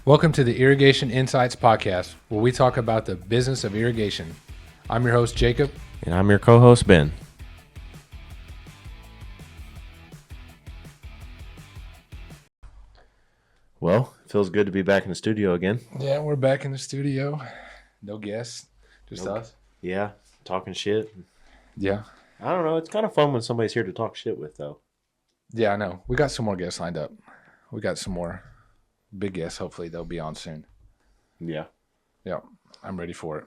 Welcome to the Irrigation Insights Podcast, where we talk about the business of irrigation. I'm your host, Jacob. And I'm your co-host, Ben. Well, it feels good to be back in the studio again. Yeah, we're back in the studio. No guests, just us. Yeah, talking shit. Yeah. I don't know. It's kind of fun when somebody's here to talk shit with, though. Yeah, I know. We got some more guests lined up. We got some more big guests. Hopefully, they'll be on soon. Yeah. Yeah, I'm ready for it.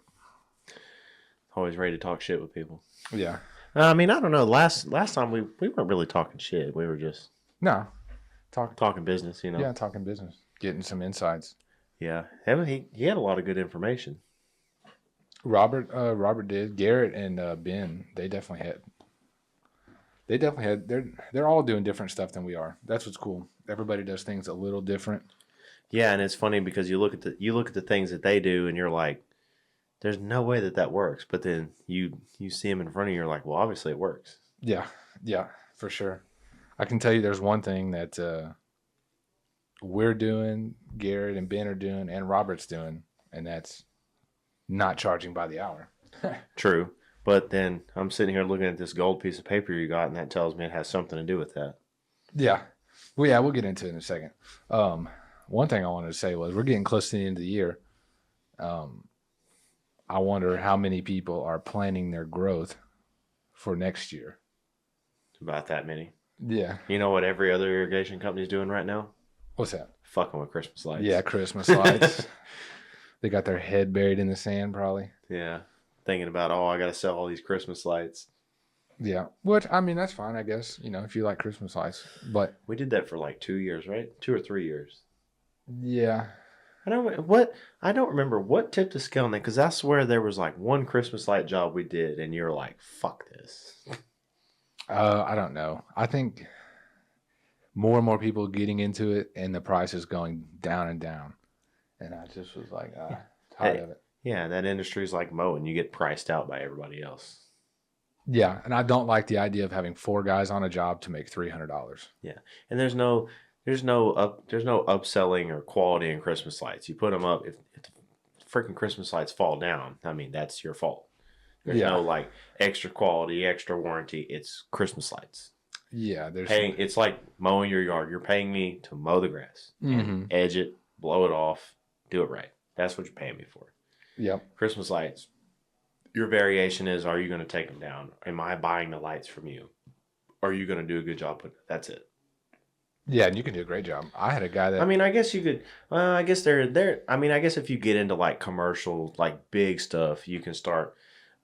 Always ready to talk shit with people. Yeah. I mean, I don't know. Last time we weren't really talking shit. We were just talking business, you know. Yeah, talking business, getting some insights. Yeah, he had a lot of good information. Robert did. Garrett and Ben, they definitely had. They're all doing different stuff than we are. That's what's cool. Everybody does things a little different. Yeah, and it's funny because you look at the things that they do, and you're like, there's no way that works. But then you see them in front of you, you're like, well, obviously it works. Yeah, for sure. I can tell you there's one thing that we're doing, Garrett and Ben are doing, and Robert's doing, and that's not charging by the hour. True. But then I'm sitting here looking at this gold piece of paper you got, and that tells me it has something to do with that. Yeah. Well, yeah, we'll get into it in a second. One thing I wanted to say was we're getting close to the end of the year. I wonder how many people are planning their growth for next year. About that many. Yeah. You know what every other irrigation company's doing right now? What's that? Fucking with Christmas lights. Yeah, Christmas lights. They got their head buried in the sand probably. Yeah. Thinking about, I got to sell all these Christmas lights. Yeah. Which, I mean, that's fine, I guess, if you like Christmas lights. But we did that for like 2 years, right? 2 or 3 years. Yeah. I don't remember what tipped the scale on that, because I swear there was like one Christmas light job we did, and you're like, fuck this. I don't know. I think more and more people getting into it, and the price is going down and down. And I just was like, tired of it. Yeah, that industry is like mowing. You get priced out by everybody else. Yeah, and I don't like the idea of having 4 guys on a job to make $300. Yeah, and there's no upselling or quality in Christmas lights. You put them up. If the freaking Christmas lights fall down, I mean, that's your fault. There's no like extra quality, extra warranty. It's Christmas lights. Yeah, it's like mowing your yard. You're paying me to mow the grass, and edge it, blow it off, do it right. That's what you're paying me for. Yep. Christmas lights. Your variation is: are you going to take them down? Am I buying the lights from you? Are you going to do a good job? That's it. Yeah, and you can do a great job. I had a guy that... I mean, I guess you could... I guess I mean, I guess if you get into, like, commercial, like, big stuff, you can start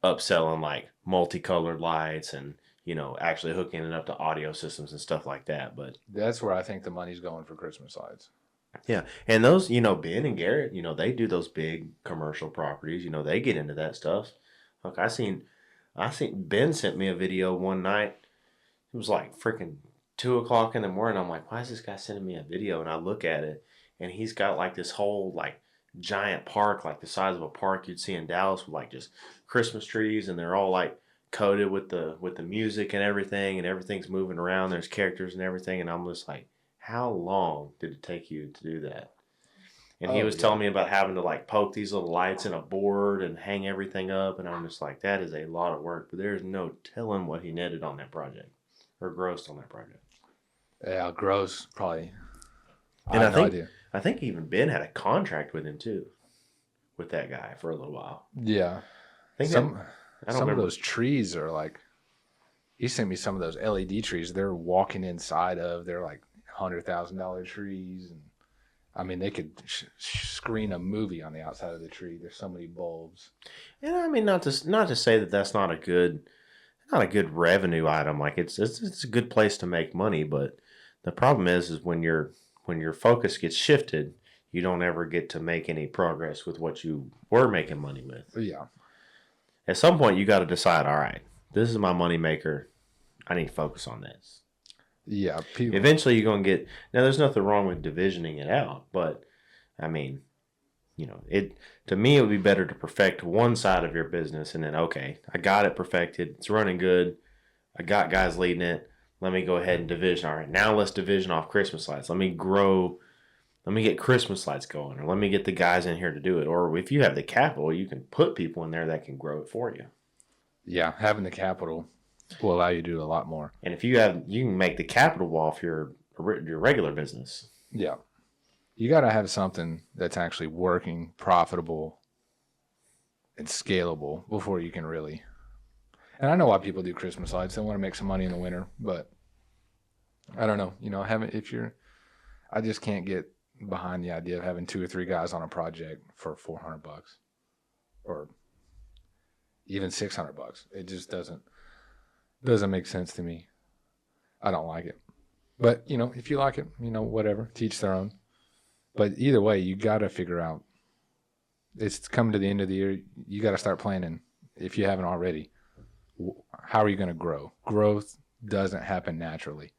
upselling, like, multicolored lights and, actually hooking it up to audio systems and stuff like that, but... That's where I think the money's going for Christmas lights. Yeah, and those, Ben and Garrett, they do those big commercial properties. They get into that stuff. Look, I seen Ben sent me a video one night. It was, like, freaking... 2:00 in the morning, I'm like, why is this guy sending me a video? And I look at it, and he's got like this whole like giant park, like the size of a park you'd see in Dallas, with like just Christmas trees, and they're all like coated with the music and everything's moving around. There's characters and everything, and I'm just like, how long did it take you to do that? And he was telling me about having to like poke these little lights in a board and hang everything up, and I'm just like, that is a lot of work. But there's no telling what he netted on that project or grossed on that project. Yeah, gross, probably. And I think even Ben had a contract with him too, with that guy for a little while. Yeah. Some of those trees are like, he sent me some of those LED trees they're walking inside of. They're like $100,000 trees. And I mean, they could screen a movie on the outside of the tree. There's so many bulbs. And I mean, not to say that that's not a good revenue item. Like it's a good place to make money, but the problem is when your focus gets shifted, you don't ever get to make any progress with what you were making money with. Yeah. At some point, you got to decide, all right, this is my money maker. I need to focus on this. Yeah. Eventually, you're going to get... Now, there's nothing wrong with divisioning it out, but, I mean, to me, it would be better to perfect one side of your business and then, okay, I got it perfected. It's running good. I got guys leading it. Let me go ahead and division. All right, now let's division off Christmas lights. Let me grow let me get Christmas lights going, or let me get the guys in here to do it. Or if you have the capital, you can put people in there that can grow it for you. Yeah, having the capital will allow you to do a lot more. And if you can make the capital off your regular business. Yeah. You got to have something that's actually working, profitable, and scalable before you can really. And I know why people do Christmas lights. They want to make some money in the winter, but I don't know. I just can't get behind the idea of having 2 or 3 guys on a project for $400 or even $600. It just doesn't make sense to me. I don't like it. But, if you like it, whatever, teach their own. But either way, you got to figure out, it's coming to the end of the year. You got to start planning, if you haven't already. How are you going to grow? Growth doesn't happen naturally.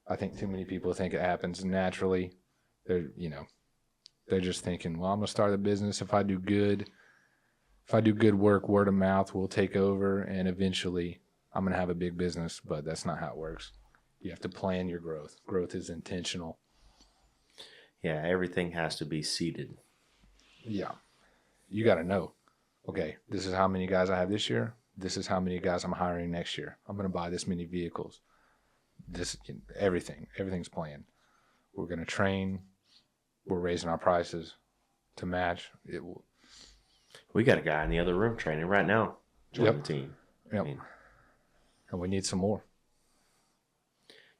I think too many people think it happens naturally. They're just thinking, well, I'm going to start a business. If I do good work, word of mouth will take over, and eventually I'm going to have a big business. But that's not how it works. You have to plan your growth. Growth is intentional. Yeah, everything has to be seeded. Yeah. You got to know, okay, this is how many guys I have this year. This is how many guys I'm hiring next year. I'm going to buy this many vehicles. Everything's planned. We're going to train. We're raising our prices to match. We got a guy in the other room training right now. Join the team. Yep. And we need some more.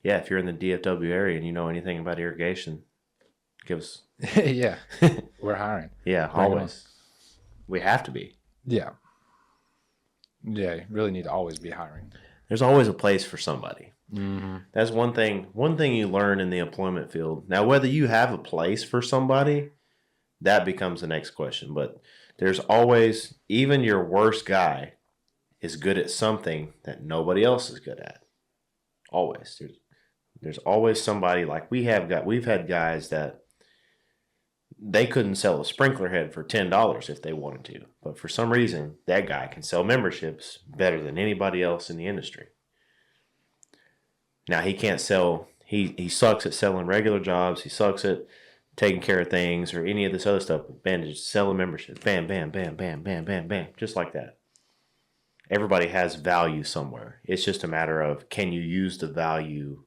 Yeah, if you're in the DFW area and you know anything about irrigation, give us. Yeah, we're hiring. Yeah, always. We have to be. Yeah. Yeah, you really need to always be hiring. There's always a place for somebody. Mm-hmm. That's one thing you learn in the employment field. Now, whether you have a place for somebody, that becomes the next question. But there's always, even your worst guy is good at something that nobody else is good at. Always. There's always somebody, like we've had guys that they couldn't sell a sprinkler head for $10 if they wanted to. But for some reason, that guy can sell memberships better than anybody else in the industry. Now, he can't sell, he sucks at selling regular jobs. He sucks at taking care of things or any of this other stuff. Man, just selling memberships. Bam, bam, bam, bam, bam, bam, bam. Just like that. Everybody has value somewhere. It's just a matter of, can you use the value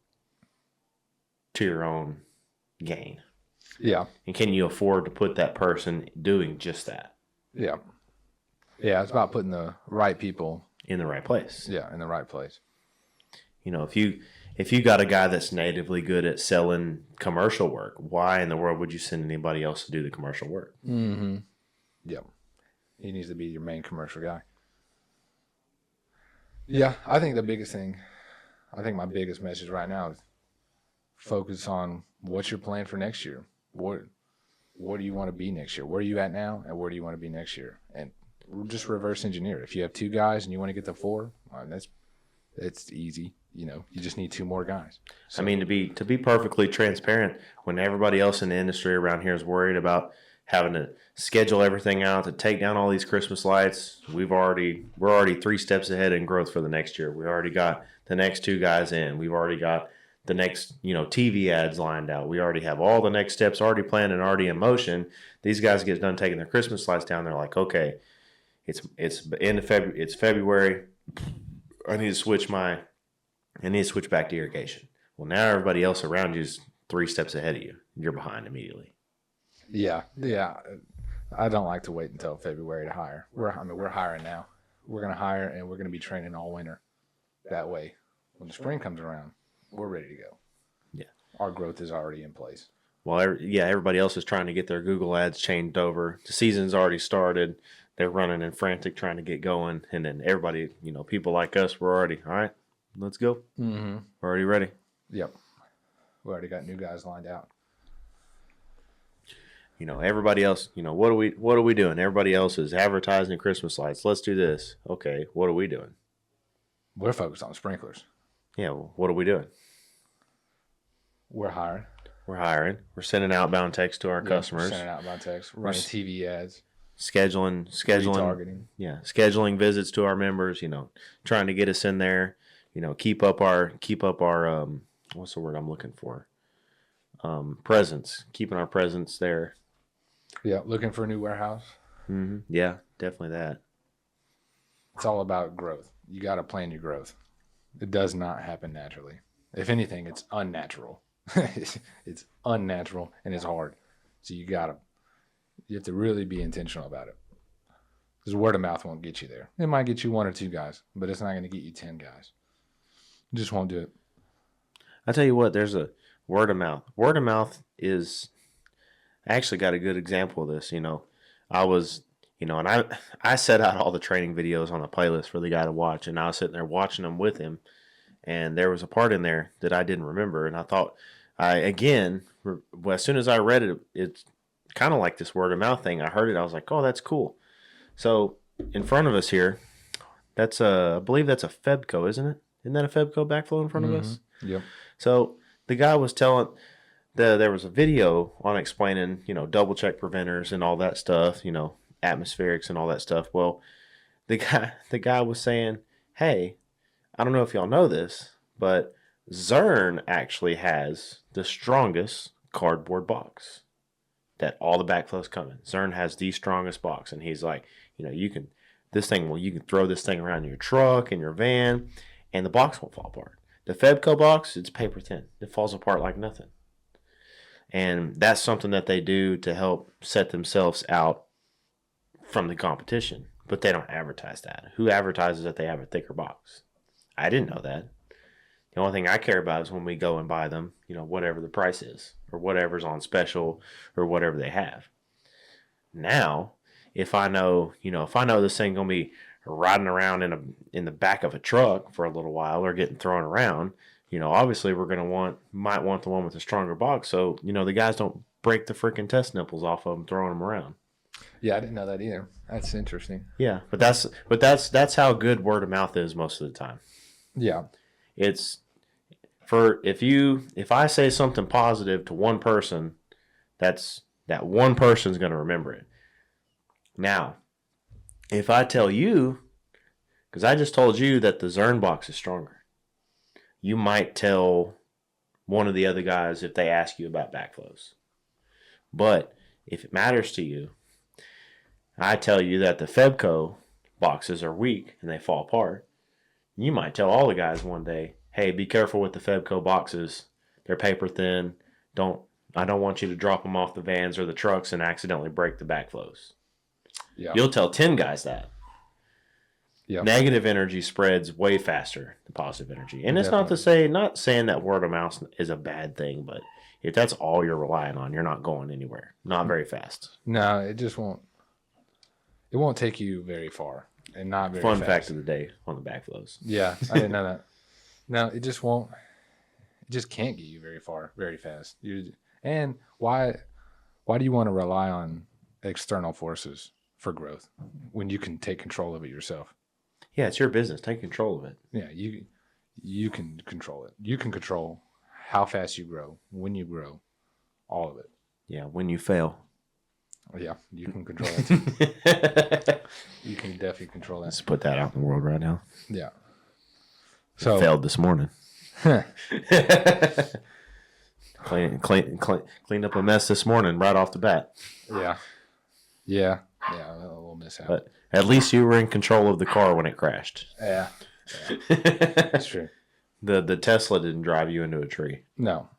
to your own gain? Yeah. And can you afford to put that person doing just that? Yeah. Yeah, it's about putting the right people in the right place. Yeah, in the right place. If you got a guy that's natively good at selling commercial work, why in the world would you send anybody else to do the commercial work? Mm-hmm. Yep. He needs to be your main commercial guy. Yeah, I think my biggest message right now is focus on what's your plan for next year. What do you want to be next year? Where are you at now, and where do you want to be next year? And just reverse engineer. If you have 2 guys and you want to get to 4, that's easy. You just need 2 more guys. So, I mean, to be perfectly transparent, when everybody else in the industry around here is worried about having to schedule everything out to take down all these Christmas lights, we're already 3 steps ahead in growth for the next year. We already got the next 2 guys in. We've already got the next, TV ads lined out. We already have all the next steps already planned and already in motion. These guys get done taking their Christmas lights down. They're like, okay, it's end of February. It's February. I need to switch back to irrigation. Well, now everybody else around you is 3 steps ahead of you. You're behind immediately. Yeah. I don't like to wait until February to hire. We're hiring now. We're going to hire, and we're going to be training all winter. That way, when the spring comes around, we're ready to go. Yeah. Our growth is already in place. Well, everybody else is trying to get their Google ads changed over. The season's already started. They're running and frantic trying to get going. And then everybody, people like us, we're already, all right, let's go. Mm-hmm. We're already ready. Yep. We already got new guys lined out. Everybody else, what are we doing? Everybody else is advertising Christmas lights. Let's do this. Okay, what are we doing? We're focused on sprinklers. Yeah, well, what are we doing? We're hiring. We're sending outbound texts to our customers. Sending outbound texts. Running TV ads. Scheduling. Retargeting. Yeah, scheduling visits to our members. Trying to get us in there. Keep up our what's the word I'm looking for? presence, keeping our presence there. Yeah, looking for a new warehouse. Mm-hmm. Yeah, definitely that. It's all about growth. You got to plan your growth. It does not happen naturally. If anything, it's unnatural. It's unnatural and it's hard. So you have to really be intentional about it. Because word of mouth won't get you there. It might get you 1 or 2 guys, but it's not going to get you 10 guys. You just won't do it. I tell you what, there's a word of mouth. Word of mouth is, I actually got a good example of this. I was, and I set out all the training videos on the playlist for the guy to watch, and I was sitting there watching them with him, and there was a part in there that I didn't remember, and I thought, as soon as I read it, it's kind of like this word of mouth thing. I heard it, I was like, oh, that's cool. So in front of us here, that's I believe that's a Febco, isn't it? Isn't that a Febco backflow in front of us? Yep. So the guy was telling, there was a video on explaining, double check preventers and all that stuff, atmospherics and all that stuff. Well, the guy was saying, hey, I don't know if y'all know this, but Zern actually has the strongest cardboard box that all the backflows come in. Zern has the strongest box, and he's like, you can throw this thing around your truck and your van, and the box won't fall apart. The Febco box, it's paper thin. It falls apart like nothing. And that's something that they do to help set themselves out from the competition. But they don't advertise that. Who advertises that they have a thicker box? I didn't know that. The only thing I care about is when we go and buy them, whatever the price is, or whatever's on special, or whatever they have. Now, if I know this thing gonna be riding around in the back of a truck for a little while or getting thrown around, obviously we're might want the one with a stronger box, so the guys don't break the freaking test nipples off of them throwing them around. Yeah, I didn't know that either. That's interesting. Yeah, but that's how good word of mouth is most of the time. Yeah, it's if I say something positive to one person, that one person's going to remember it. Now, if I tell you, because I just told you that the Zern box is stronger, you might tell one of the other guys if they ask you about backflows. But if it matters to you, I tell you that the Febco boxes are weak and they fall apart. You might tell all the guys one day, hey, be careful with the Febco boxes. They're paper thin. I don't want you to drop them off the vans or the trucks and accidentally break the backflows. Yeah. You'll tell 10 guys that. Yeah. Negative energy spreads way faster than positive energy. And it's not saying that word of mouth is a bad thing, but if that's all you're relying on, you're not going anywhere. Not very fast. No, it just won't. It won't take you very far. And not very Fun fast. Fact of the day on the backflows. Yeah, I didn't know that. No, it just won't. It just can't get you very far, very fast. And why do you want to rely on external forces for growth when you can take control of it yourself? Yeah, it's your business. Take control of it. Yeah, you can control it. You can control how fast you grow, when you grow, all of it. Yeah, when you fail. Yeah, you can control that too. You can definitely control that. Let's put that out in the world right now. Yeah. So failed this morning. Cleaned up a mess this morning right off the bat. Yeah, a little mishap. But at least you were in control of the car when it crashed. Yeah. That's true. The Tesla didn't drive you into a tree. No.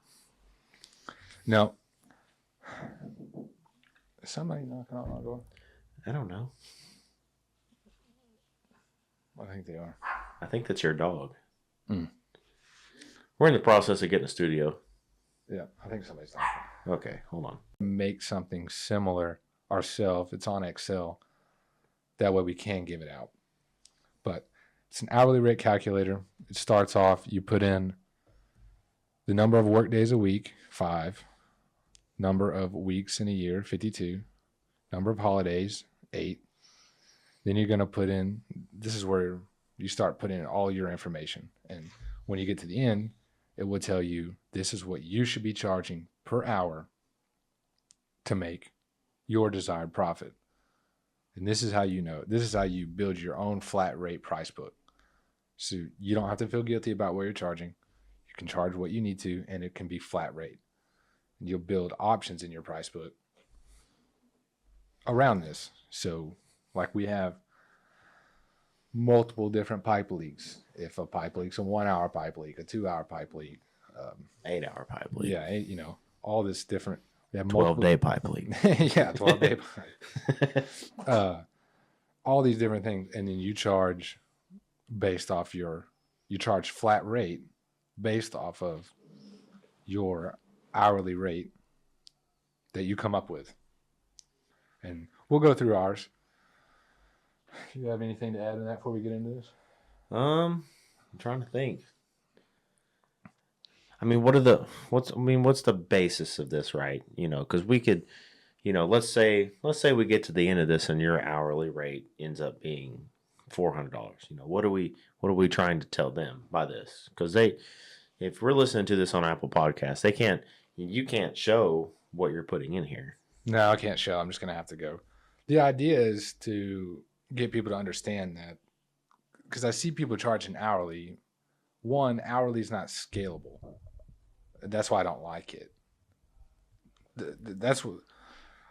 Is somebody knocking on our door? I don't know. I think they are. I think that's your dog. We're in the process of getting a studio. Yeah, I think somebody's knocking. Okay, hold on. Make something similar ourselves. It's on Excel. That way we can give it out. But it's an hourly rate calculator. It starts off, you put in the number of work days a week, 5. Number of weeks in a year, 52. Number of holidays, 8. Then you're going to put in, this is where you start putting in all your information. And when you get to the end, it will tell you this is what you should be charging per hour to make your desired profit. And this is how you build your own flat rate price book. So you don't have to feel guilty about what you're charging. You can charge what you need to, and it can be flat rate. You'll build options in your price book around this. So like we have multiple different pipe leaks. If a pipe leak's a 1 hour pipe leak, a 2 hour pipe leak, 8-hour pipe leak. Yeah, all this different. We have 12-day pipe leak. Yeah, 12-day pipe. All these different things, and then you charge based off you charge flat rate based off of your hourly rate that you come up with. And we'll go through ours. Do you have anything to add to that before we get into this? I'm trying to think. I mean, what's the basis of this, right? Because we could, let's say we get to the end of this and your hourly rate ends up being $400. What are we trying to tell them by this? Because if we're listening to this on Apple Podcasts, you can't show what you're putting in here. No, I can't show. I'm just gonna have to go. The idea is to get people to understand that, because I see people charging hourly. One, hourly is not scalable. That's why I don't like it. That's what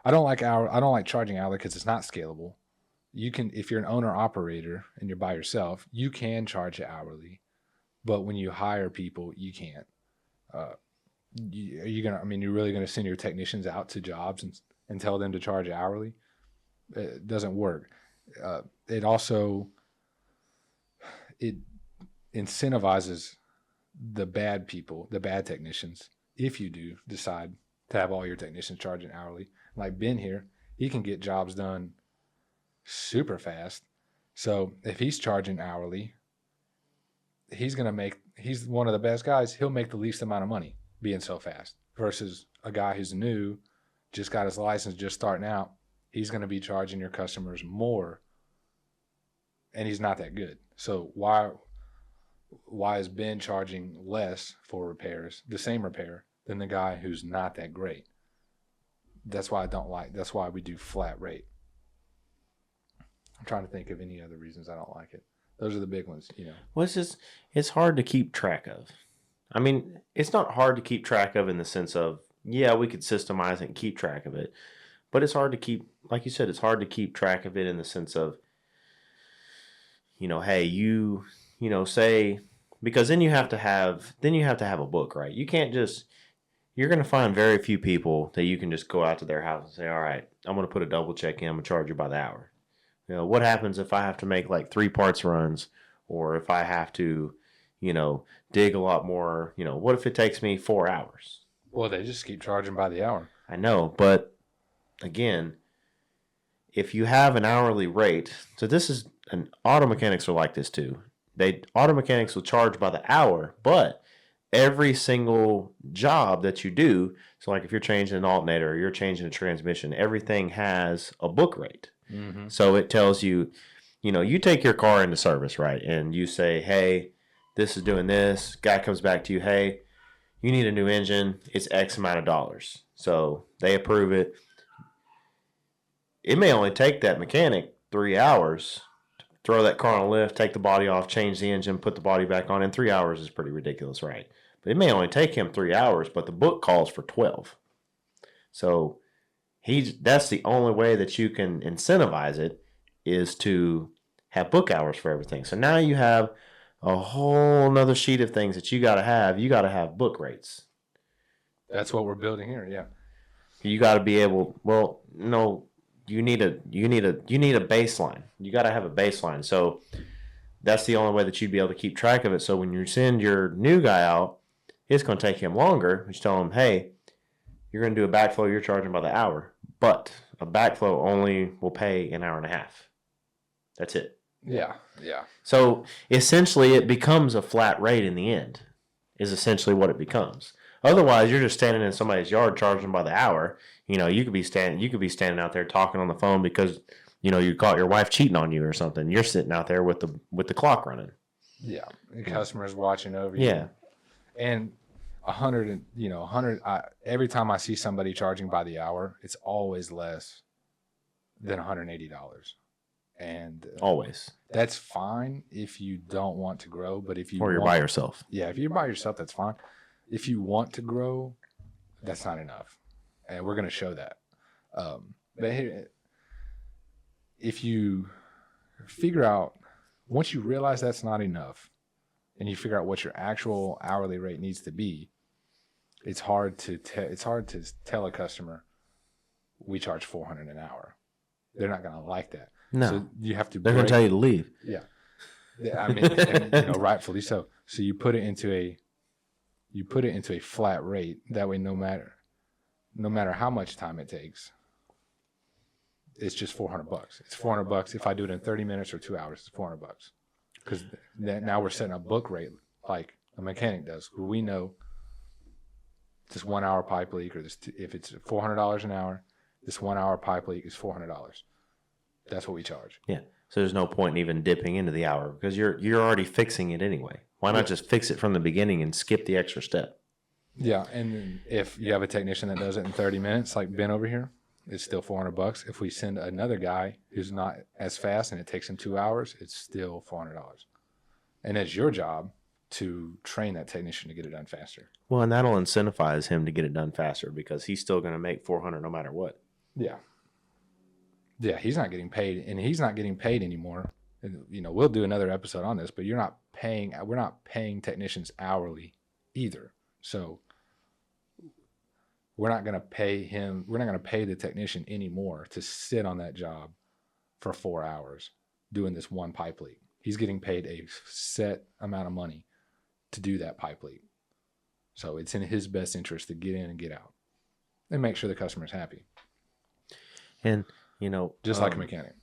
I don't like. I don't like charging hourly because it's not scalable. You can, if you're an owner operator and you're by yourself, you can charge it hourly, but when you hire people, you can't. You're really gonna send your technicians out to jobs and tell them to charge hourly? It doesn't work. It also incentivizes the bad people, the bad technicians. If you do decide to have all your technicians charging hourly, like Ben here, he can get jobs done super fast. So if he's charging hourly, he's one of the best guys. He'll make the least amount of money being so fast versus a guy who's new, just got his license, just starting out. He's going to be charging your customers more, and he's not that good. So why is Ben charging less for repairs, the same repair, than the guy who's not that great? That's why that's why we do flat rate. I'm trying to think of any other reasons I don't like it. Those are the big ones, Well, it's hard to keep track of. I mean, it's not hard to keep track of in the sense of, yeah, we could systemize it and keep track of it. But it's hard to keep, like you said, it's hard to keep track of it in the sense of, hey, say, because then you have to have a book, right? You can't you're going to find very few people that you can just go out to their house and say, all right, I'm going to put a double check in, I'm going to charge you by the hour. What happens if I have to make like 3 parts runs, or if I have to, dig a lot more, what if it takes me 4 hours? Well, they just keep charging by the hour. I know, but again, if you have an hourly rate, so auto mechanics are like this too. Auto mechanics will charge by the hour, but every single job that you do, so like if you're changing an alternator or you're changing a transmission, everything has a book rate. Mm-hmm. So it tells you, you take your car into service, right? And you say, hey, this is doing this. Guy comes back to you, hey, you need a new engine. It's X amount of dollars. So they approve it. It may only take that mechanic 3 hours to throw that car on a lift, take the body off, change the engine, put the body back on. And 3 hours is pretty ridiculous, right? But it may only take him 3 hours, but the book calls for 12. So that's the only way that you can incentivize it, is to have book hours for everything. So now you have a whole nother sheet of things that you got to have. You got to have book rates. That's what we're building here. Yeah. You got to be able, well, no, you need a baseline. You got to have a baseline. So that's the only way that you'd be able to keep track of it. So when you send your new guy out, it's going to take him longer. You tell him, hey, you're going to do a backflow, you're charging by the hour. But a backflow only will pay an hour and a half. That's it. Yeah, yeah. So essentially it becomes a flat rate in the end, is essentially what it becomes. Otherwise, you're just standing in somebody's yard charging by the hour. You could be standing out there talking on the phone because, you caught your wife cheating on you or something. You're sitting out there with the clock running. Yeah. The customer's watching over you. Yeah. And 100, every time I see somebody charging by the hour, it's always less than $180. And always. That's fine if you don't want to grow, but if you're by yourself. Yeah, if you're by yourself, that's fine. If you want to grow, that's not enough. And we're going to show that. But here, if you figure out, once you realize that's not enough and you figure out what your actual hourly rate needs to be, it's hard to tell a customer we charge $400 an hour. They're not going to like that. No. So you have to. They're going to tell you to leave. Yeah. I mean, and, rightfully so. So you put it into a flat rate. That way, no matter how much time it takes, it's just $400. It's $400 if I do it in 30 minutes or 2 hours. It's $400 because now we're setting a book rate like a mechanic does. We know this 1 hour pipe leak, or if it's $400 an hour, this 1 hour pipe leak is $400. That's what we charge. Yeah. So there's no point in even dipping into the hour because you're already fixing it anyway. Why not just fix it from the beginning and skip the extra step? Yeah, and if you have a technician that does it in 30 minutes, like Ben over here, it's still $400. If we send another guy who's not as fast and it takes him 2 hours, it's still $400. And it's your job to train that technician to get it done faster. Well, and that'll incentivize him to get it done faster because he's still going to make $400 no matter what. Yeah. Yeah, he's not getting paid, and he's not getting paid anymore. And, we'll do another episode on this, but we're not paying technicians hourly either. So we're not going to pay him. We're not going to pay the technician anymore to sit on that job for 4 hours doing this one pipe leak. He's getting paid a set amount of money to do that pipe leak. So it's in his best interest to get in and get out and make sure the customer's happy. And, just like a mechanic.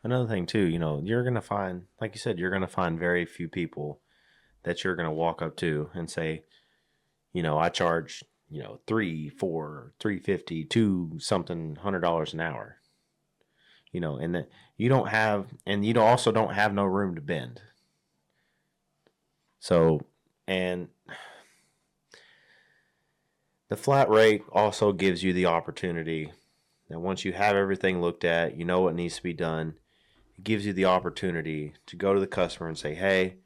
Another thing too, you're going to find, like you said, you're going to find very few people that you're going to walk up to and say, I charge, $3, $4, $3.50, $2 something $100 an hour. And that you don't have, and you also don't have no room to bend. So, and the flat rate also gives you the opportunity that once you have everything looked at, you know what needs to be done. It gives you the opportunity to go to the customer and say, hey,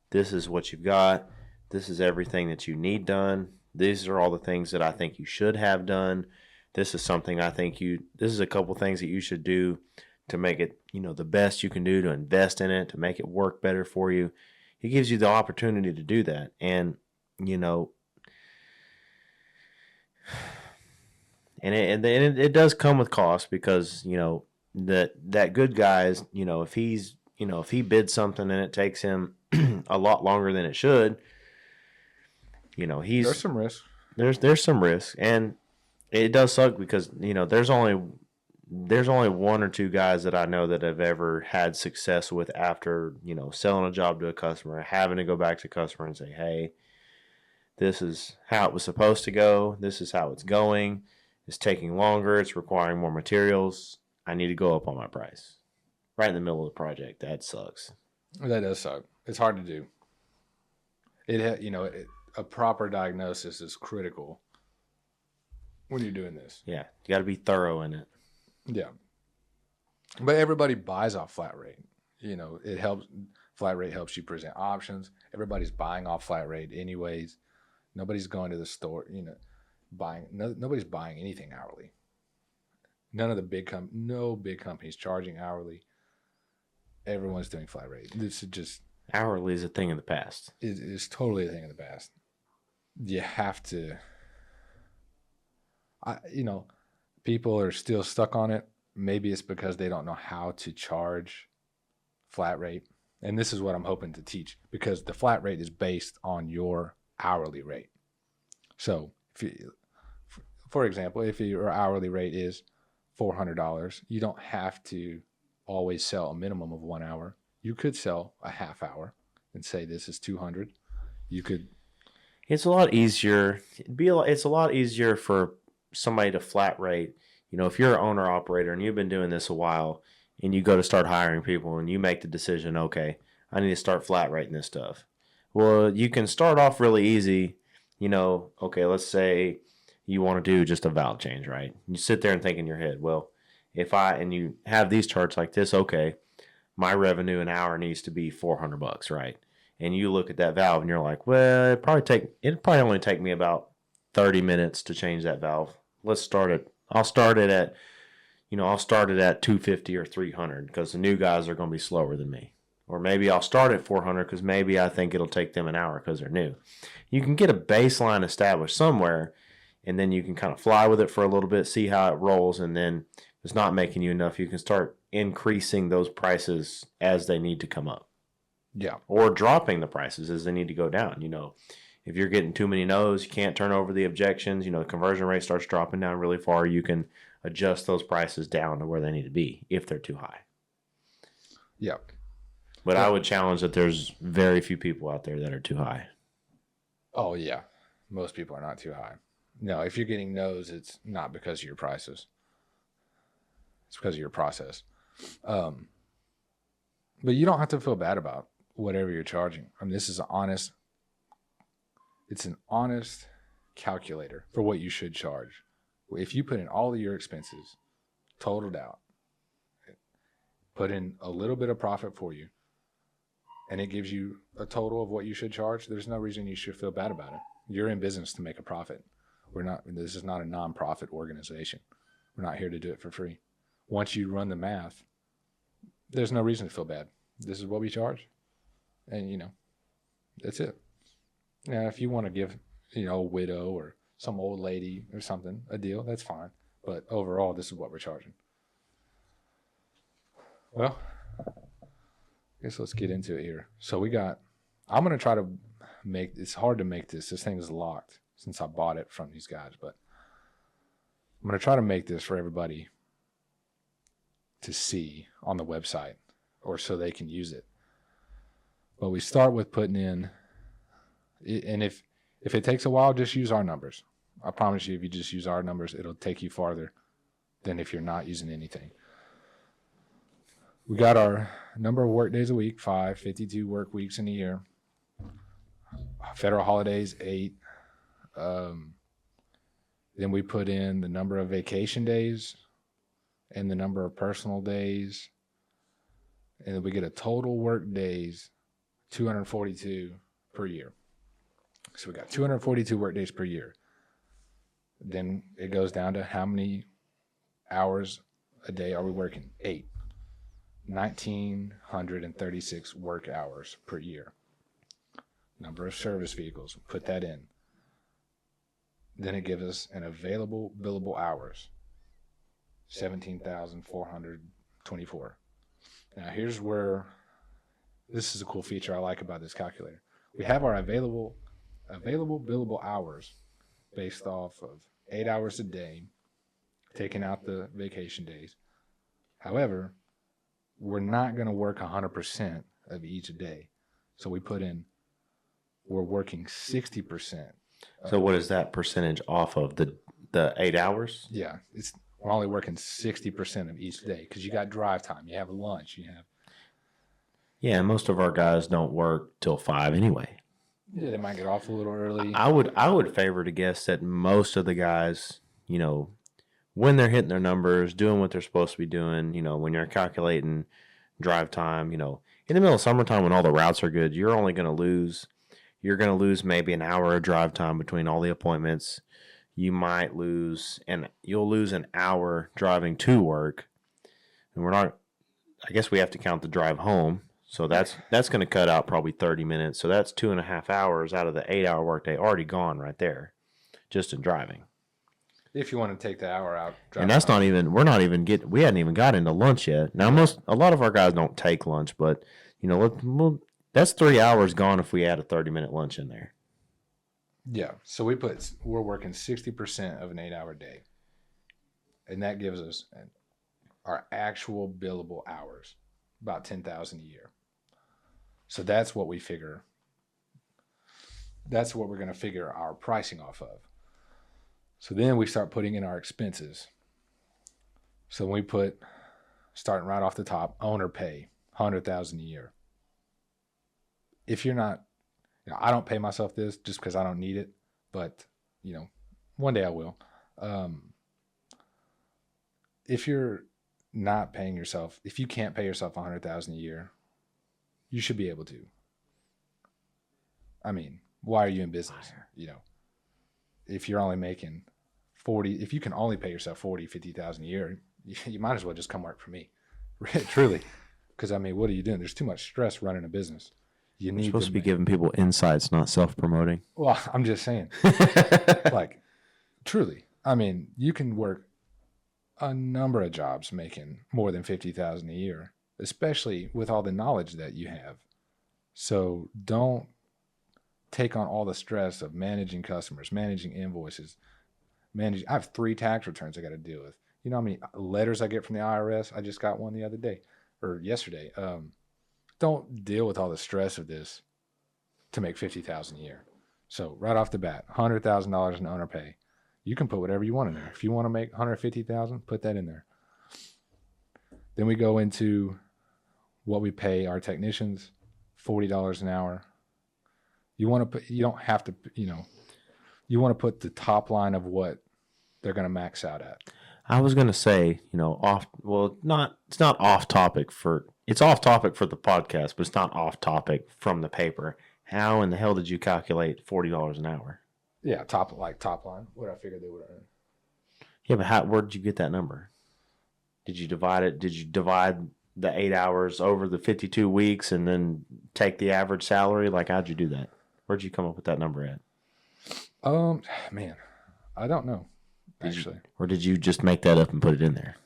this is what you've got. This is everything that you need done. These are all the things that I think you should have done. This is something this is a couple things that you should do to make it, the best you can do, to invest in it, to make it work better for you. It gives you the opportunity to do that. And, and it does come with cost because, that good guy is, if he bids something and it takes him a lot longer than it should, there's some risk. There's some risk, and it does suck because there's only one or two guys that I know that have ever had success with after selling a job to a customer, having to go back to the customer and say, hey, this is how it was supposed to go. This is how it's going. It's taking longer. It's requiring more materials. I need to go up on my price. Right in the middle of the project. That sucks. That does suck. It's hard to do. A proper diagnosis is critical when you're doing this. Yeah, you got to be thorough in it. Yeah. But everybody buys off flat rate. It helps. Flat rate helps you present options. Everybody's buying off flat rate anyways. Nobody's going to the store, nobody's buying anything hourly. None of the no big companies charging hourly. Everyone's doing flat rate. This is just hourly is a thing of the past. It is totally a thing of the past. You have to. People are still stuck on it. Maybe it's because they don't know how to charge flat rate, and this is what I'm hoping to teach because the flat rate is based on your hourly rate. So, for example, if your hourly rate is $400, you don't have to always sell a minimum of 1 hour. You could sell a half hour and say this is $200. You could. It's a lot easier. It's a lot easier for somebody to flat rate. If you're an owner operator and you've been doing this a while, and you go to start hiring people, and you make the decision, okay, I need to start flat rating this stuff. Well, you can start off really easy. Okay, let's say you want to do just a valve change, right? You sit there and think in your head, well, and you have these charts like this, okay, my revenue an hour needs to be $400, right? And you look at that valve and you're like, well, it'd probably only take me about 30 minutes to change that valve. I'll start it at 250 or 300 because the new guys are going to be slower than me. Or maybe I'll start at 400 because maybe I think it'll take them an hour because they're new. You can get a baseline established somewhere, and then you can kind of fly with it for a little bit, see how it rolls, and then if it's not making you enough, you can start increasing those prices as they need to come up. Yeah. Or dropping the prices as they need to go down. If you're getting too many no's, you can't turn over the objections, the conversion rate starts dropping down really far, you can adjust those prices down to where they need to be if they're too high. Yeah. But I would challenge that there's very few people out there that are too high. Oh, yeah. Most people are not too high. No, if you're getting no's, it's not because of your prices. It's because of your process. But you don't have to feel bad about whatever you're charging. I mean, this is it's an honest calculator for what you should charge. If you put in all of your expenses, totaled out, put in a little bit of profit for you, and it gives you a total of what you should charge, there's no reason you should feel bad about it. You're in business to make a profit. This is not a non-profit organization. We're not here to do it for free. Once you run the math, there's no reason to feel bad. This is what we charge. And, that's it. Now, if you want to give, a widow or some old lady or something a deal, that's fine. But overall, this is what we're charging. Well, I guess let's get into it here. So I'm going to try to it's hard to make this. This thing is locked since I bought it from these guys, but I'm going to try to make this for everybody to see on the website or so they can use it. But we start with putting in, and if it takes a while, just use our numbers. I promise you, if you just use our numbers, it'll take you farther than if you're not using anything. We got our number of work days a week, 5, 52 work weeks in a year. Federal holidays, 8. Then we put in the number of vacation days and the number of personal days. And then we get a total work days, 242 per year. So we got 242 work days per year. Then it goes down to how many hours a day are we working? 8. 1,936 work hours per year. Number of service vehicles, put that in. Then it gives us an available billable hours, 17,424. Now here's where, this is a cool feature I like about this calculator. We have our available billable hours based off of 8 hours a day, taking out the vacation days. However, we're not going to work 100% of each day. So we put in, we're working 60%. So what is that percentage off of the 8 hours? Yeah, we're only working 60% of each day because you got drive time, you have lunch, Yeah, most of our guys don't work till 5 anyway. Yeah, they might get off a little early. I would favor to guess that most of the guys, when they're hitting their numbers, doing what they're supposed to be doing, when you're calculating drive time, in the middle of summertime when all the routes are good, you're going to lose maybe an hour of drive time between all the appointments. You'll lose an hour driving to work. And I guess we have to count the drive home. So that's going to cut out probably 30 minutes. So that's 2.5 hours out of the 8-hour workday already gone right there, just in driving. If you want to take the hour out. And that's not even, we hadn't even got into lunch yet. Now, a lot of our guys don't take lunch, but, that's 3 hours gone if we add a 30-minute lunch in there. Yeah. So we're working 60% of an 8-hour day. And that gives us our actual billable hours, about 10,000 a year. So that's what we figure. That's what we're going to figure our pricing off of. So then we start putting in our expenses. So we put, starting right off the top, owner pay, 100,000 a year. If you're not, I don't pay myself this just because I don't need it, but one day I will. If you're not paying yourself, if you can't pay yourself 100,000 a year, you should be able to. I mean, why are you in business? if you're only making 40, if you can only pay yourself 40, 50,000 a year, you might as well just come work for me. Truly. Because, I mean, what are you doing? There's too much stress running a business. You're supposed to be giving people insights, not self-promoting. Well, I'm just saying. Like, truly. I mean, you can work a number of jobs making more than 50,000 a year, especially with all the knowledge that you have. So don't take on all the stress of managing customers, managing invoices, I have 3 tax returns I got to deal with. You know how many letters I get from the IRS? I just got one the other day or yesterday. Don't deal with all the stress of this to make 50,000 a year. So right off the bat, $100,000 in owner pay. You can put whatever you want in there. If you want to make 150,000, put that in there. Then we go into what we pay our technicians, $40 an hour. You want to put, you don't have to, you want to put the top line of what they're going to max out at. I was going to say, it's not off topic it's off topic for the podcast, but it's not off topic from the paper. How in the hell did you calculate $40 an hour? Yeah, top line. What I figured they would earn. Yeah, but where did you get that number? Did you divide it? Did you divide the 8 hours over the 52 weeks and then take the average salary? Like, how'd you do that? Where'd you come up with that number at? Man, I don't know. Actually, or did you just make that up and put it in there?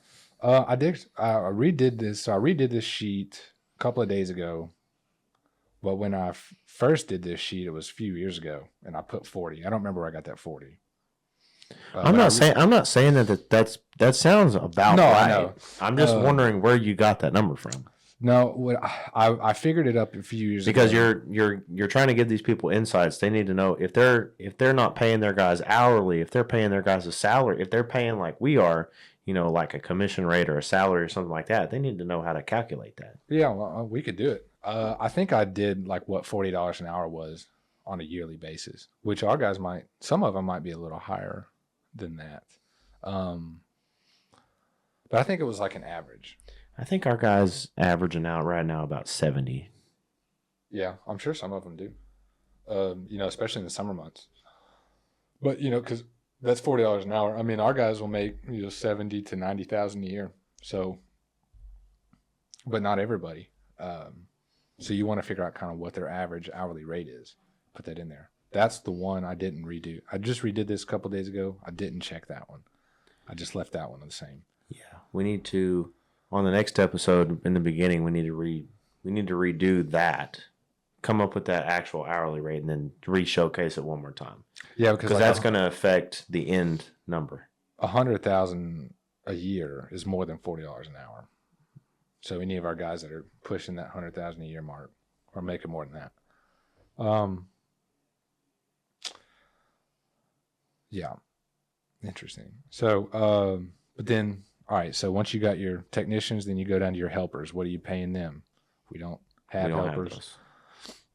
I did. I redid this. So I redid this sheet a couple of days ago. But when I first did this sheet, it was a few years ago, and I put 40. I don't remember where I got that 40. I'm not saying that sounds about right. I know. I'm just wondering where you got that number from. No, I figured it up a few years ago. Because you're trying to give these people insights. They need to know if they're not paying their guys hourly, if they're paying their guys a salary, if they're paying like we are, like a commission rate or a salary or something like that, they need to know how to calculate that. Yeah, well, we could do it. I think I did like what $40 an hour was on a yearly basis, which our guys some of them might be a little higher than that. But I think it was like an average. I think our guys averaging out right now about 70. Yeah, I'm sure some of them do. Especially in the summer months. But because that's $40 an hour. I mean, our guys will make 70 to 90,000 a year. So, but not everybody. So you want to figure out kind of what their average hourly rate is. Put that in there. That's the one I didn't redo. I just redid this a couple of days ago. I didn't check that one. I just left that one the same. Yeah, we need to. On the next episode, in the beginning, we need to redo that, come up with that actual hourly rate, and then re-showcase it one more time. Yeah, because that's going to affect the end number. 100,000 a year is more than $40 an hour. So any of our guys that are pushing that 100,000 a year mark are making more than that. Yeah, interesting. So, but then. All right, so once you got your technicians, then you go down to your helpers. What are you paying them? We don't have helpers.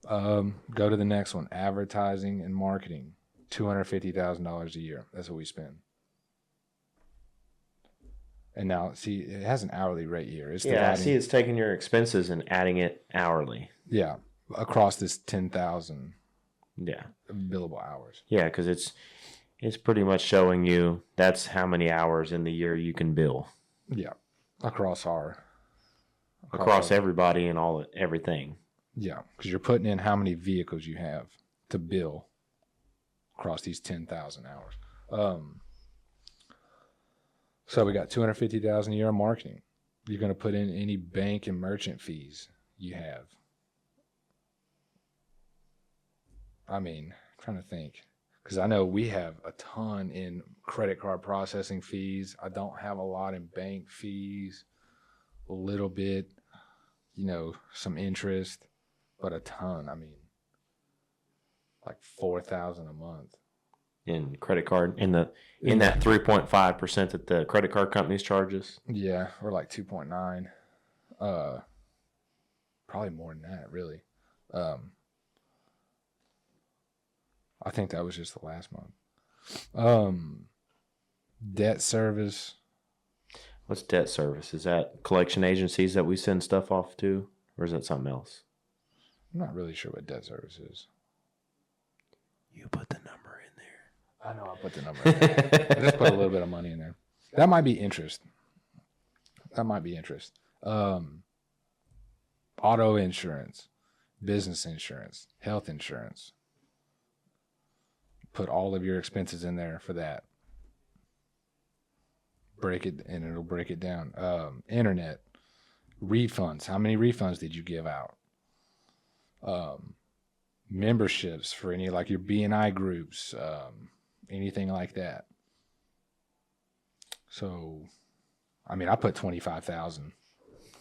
Go to the next one, advertising and marketing, $250,000 a year. That's what we spend. And now, see, it has an hourly rate here. I see it's taking your expenses and adding it hourly. Yeah, across this 10,000 billable hours. Yeah, because it's pretty much showing you that's how many hours in the year you can bill. Yeah, across everybody and everything. Yeah, because you're putting in how many vehicles you have to bill across these 10,000 hours. So we got $250,000 a year on marketing. You're going to put in any bank and merchant fees you have. I mean, I'm trying to think. Because I know we have a ton in credit card processing fees. I don't have a lot in bank fees. A little bit, some interest, but a ton. I mean, like $4,000 a month in credit card in that 3.5% that the credit card companies charge us. Yeah, or like 2.9. Probably more than that, really. I think that was just the last month. Debt service. What's debt service? Is that collection agencies that we send stuff off to, or is that something else? I'm not really sure what debt service is. You put the number in there. I know I put the number in there. I just put a little bit of money in there. That might be interest. Auto insurance, business insurance, health insurance. Put all of your expenses in there for that. Break it, and it'll break it down. Internet, refunds. How many refunds did you give out? Memberships for any, like your BNI groups, anything like that. So, I mean, I put 25,000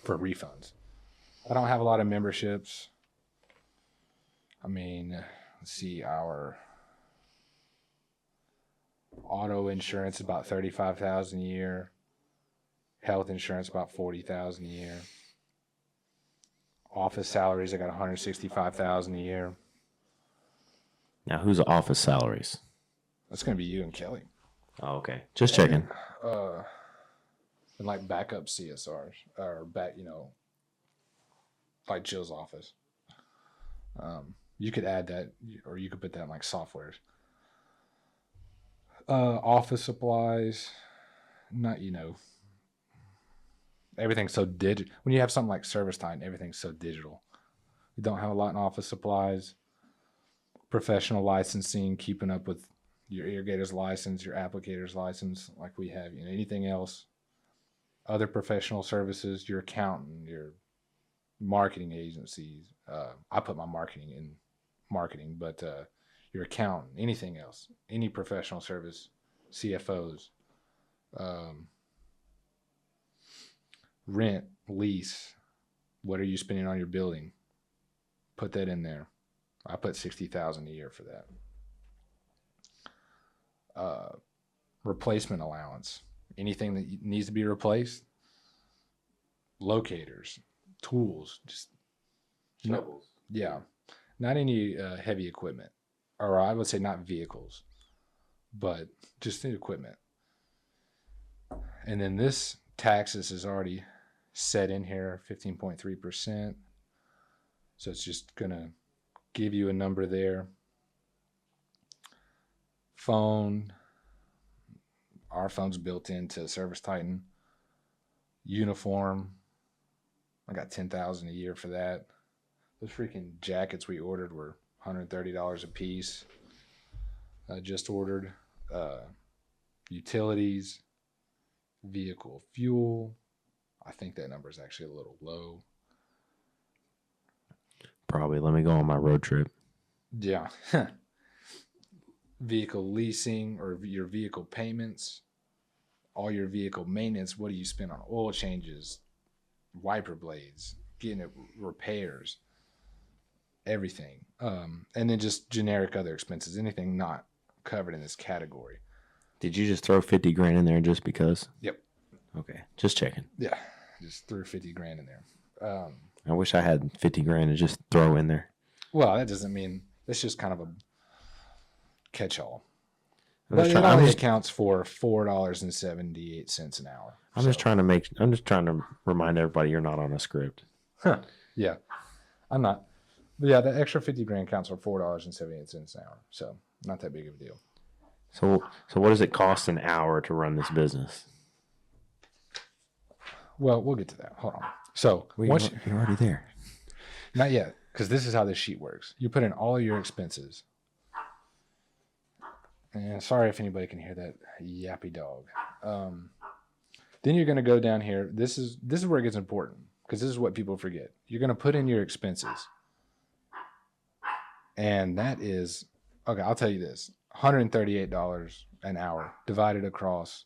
for refunds. I don't have a lot of memberships. I mean, let's see, our auto insurance is about 35,000 a year. Health insurance about 40,000 a year. Office salaries, I got 165,000 a year. Now, who's office salaries? That's gonna be you and Kelly. Oh, okay. Just checking. And like backup CSRs or like Jill's office. You could add that, or you could put that in like softwares. Office supplies, not, everything's so digital. When you have something like Service Titan, everything's so digital. You don't have a lot in office supplies. Professional licensing, keeping up with your irrigator's license, your applicator's license, like we have, anything else. Other professional services, your accountant, your marketing agencies. I put my marketing in marketing, but your accountant, anything else, any professional service, CFOs, rent, lease, what are you spending on your building? Put that in there. I put 60,000 a year for that. Replacement allowance, anything that needs to be replaced, locators, tools, just Shovels. yeah, not any heavy equipment, or I would say not vehicles, but just the equipment. And then this taxes is already set in here, 15.3%. So it's just gonna give you a number there. Phone, our phone's built into Service Titan. Uniform, I got 10,000 a year for that. Those freaking jackets we ordered were $130 a piece. I just ordered. Utilities, vehicle fuel. I think that number is actually a little low. Probably. Let me go on my road trip. Yeah. Vehicle leasing or your vehicle payments, all your vehicle maintenance. What do you spend on oil changes, wiper blades, getting it repairs, everything. And then just generic other expenses, anything not covered in this category. Did you just throw 50 grand in there just because? Yep. Okay. Just checking. Yeah. Just threw 50 grand in there. I wish I had 50 grand to just throw in there. Well, that doesn't mean, it's just kind of a catch-all. But it only accounts for $4.78 an hour. I'm just trying to remind everybody you're not on a script. Yeah, I'm not. But yeah, the extra 50 grand counts for $4.78 an hour. So not that big of a deal. So what does it cost an hour to run this business? Well, we'll get to that. Hold on. So you're already there. Not yet, because this is how this sheet works. You put in all your expenses. And sorry if anybody can hear that yappy dog. Then you're going to go down here. This is where it gets important, because this is what people forget. You're going to put in your expenses. And that is, okay, I'll tell you this, $138 an hour divided across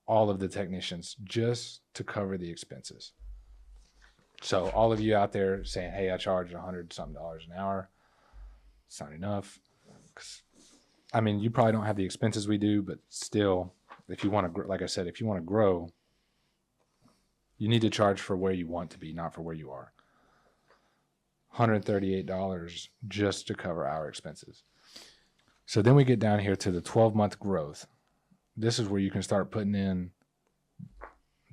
all of the technicians just to cover the expenses. So all of you out there saying, hey, I charge $100-something an hour. It's not enough. I mean, you probably don't have the expenses we do, but still, if you want to, like I said, if you want to grow, you need to charge for where you want to be, not for where you are. $138 just to cover our expenses. So then we get down here to the 12-month growth. This is where you can start putting in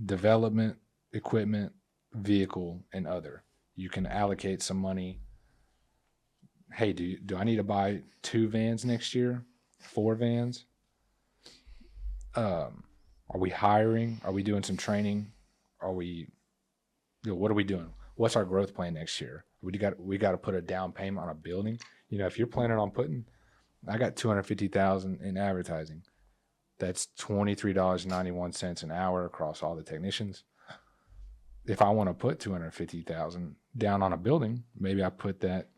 development, equipment, vehicle, and other. You can allocate some money. Hey, do I need to buy 2 vans next year? 4 vans. Are we hiring? Are we doing some training? Are we, what are we doing? What's our growth plan next year? We got to put a down payment on a building. If you're planning on I got $250,000 in advertising. That's $23.91 an hour across all the technicians. If I want to put $250,000 down on a building, maybe I put that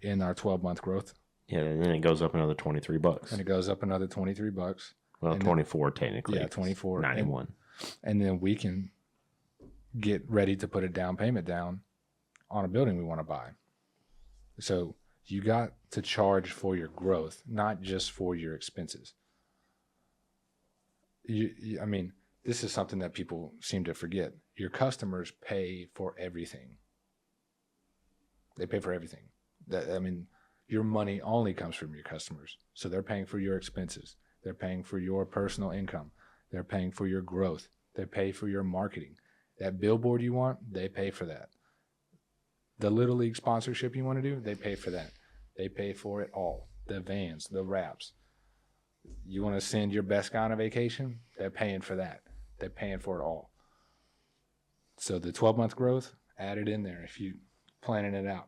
in our 12-month growth. Yeah, and then it goes up another $23. And it goes up another $23. Well, and 24 technically. Yeah, 24. 91. And then we can get ready to put a down payment down on a building we want to buy. So you got to charge for your growth, not just for your expenses. I mean, this is something that people seem to forget. Your customers pay for everything. They pay for everything. Your money only comes from your customers. So they're paying for your expenses. They're paying for your personal income. They're paying for your growth. They pay for your marketing. That billboard you want, they pay for that. The Little League sponsorship you want to do, they pay for that. They pay for it all. The vans, the wraps. You want to send your best guy on a vacation? They're paying for that. They're paying for it all. So the 12-month growth, add it in there if you planning it out.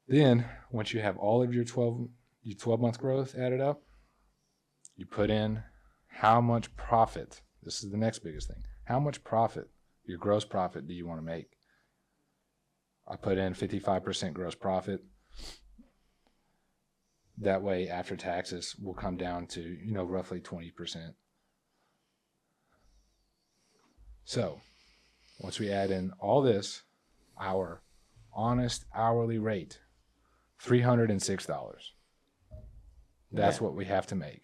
Then once you have all of your 12-month growth added up, you put in how much profit. This is the next biggest thing. How much profit, your gross profit, do you want to make? I put in 55% gross profit. That way, after taxes, will come down to, roughly 20%. So once we add in all this, our honest hourly rate, $306. That's what we have to make.